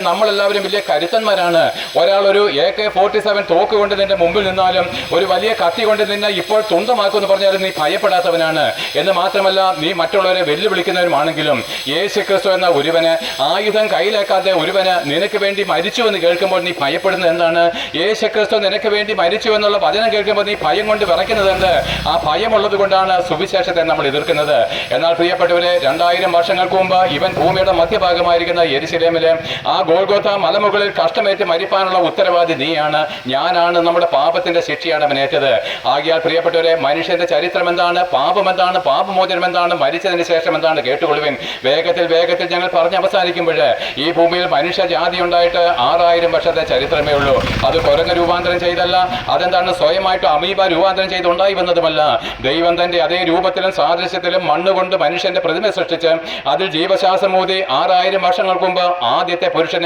നമ്മളെല്ലാവരും വലിയ കരുത്തന്മാരാണ്. ഒരാൾ ഒരു AK-47 തോക്ക് കൊണ്ട് നിന്റെ മുമ്പിൽ നിന്നാലും ഒരു വലിയ കത്തി കൊണ്ട് നിന്നെ ഇപ്പോൾ തുണ്ടമാക്കുമെന്ന് പറഞ്ഞാലും നീ ഭയപ്പെടാത്തവനാണ്. എന്ന് മാത്രമല്ല, നീ മറ്റുള്ളവരെ വെല്ലുവിളിക്കുന്നവരുമാണെങ്കിലും യേശുക്രിസ്തു എന്ന ഒരുവന്, ആയുധം കയ്യിലേക്കാതെ ഒരുവന് നിനക്ക് വേണ്ടി മരിച്ചു എന്ന് കേൾക്കുമ്പോൾ നീ ഭയപ്പെടുന്നത് എന്താണ്? യേശുക്രിസ്തു നിനക്ക് വേണ്ടി മരിച്ചു എന്നുള്ള വചനം കേൾക്കുമ്പോൾ നീ ഭയം കൊണ്ട് വിറയ്ക്കുന്നത് എന്ത്? ആ ഭയമുള്ളത് കൊണ്ടാണ് സുവിശേഷത്തെ നമ്മൾ എതിർക്കുന്നത്. എന്നാൽ പ്രിയപ്പെട്ടവരെ, 2000 വർഷങ്ങൾക്ക് മുമ്പ് ഇവൻ ഭൂമിയുടെ മധ്യഭാഗമായിരിക്കുന്ന യെരുശലേമിലെ ആ ഗോൽഗോഥ മലമുകളിൽ കഷ്ടമേറ്റ് മരിപ്പാനുള്ള ഉത്തരവാദി നീയാണ്, ഞാനാണ്. നമ്മുടെ പാപത്തിന്റെ ശിക്ഷയാണ് അവൻ ഏറ്റത്. ആകിയാൽ പ്രിയപ്പെട്ടവരെ, മനുഷ്യന്റെ ചരിത്രം എന്താണ്, പാപം എന്താണ്, പാപമോചനം എന്താണ്, മരിച്ചതിന് ശേഷം എന്താണ് കേട്ടുകൊള്ളുവിൻ. വേഗത്തിൽ ഞങ്ങൾ പറഞ്ഞ് അവസാനിക്കുമ്പോൾ ഈ ഭൂമിയിൽ മനുഷ്യജാതി ഉണ്ടായിട്ട് 6000 വർഷത്തെ ചരിത്രമേ ഉള്ളൂ. അത് കുരങ്ങ് രൂപാന്തരം ചെയ്തല്ല, അതെന്താണ് സ്വയമായിട്ട് അമീബ രൂപാന്തരം ചെയ്തുണ്ടായി വന്നതുമല്ല. ദൈവം തന്റെ അതേ രൂപത്തിലും സാദൃശ്യത്തിലും മണ്ണുകൊണ്ട് മനുഷ്യന്റെ പ്രതിമ സൃഷ്ടിച്ച് അതിൽ ജീവശ്വാസം ഊതി 6000 വർഷങ്ങൾക്ക് മുമ്പ് ആദ്യത്തെ പുരുഷൻ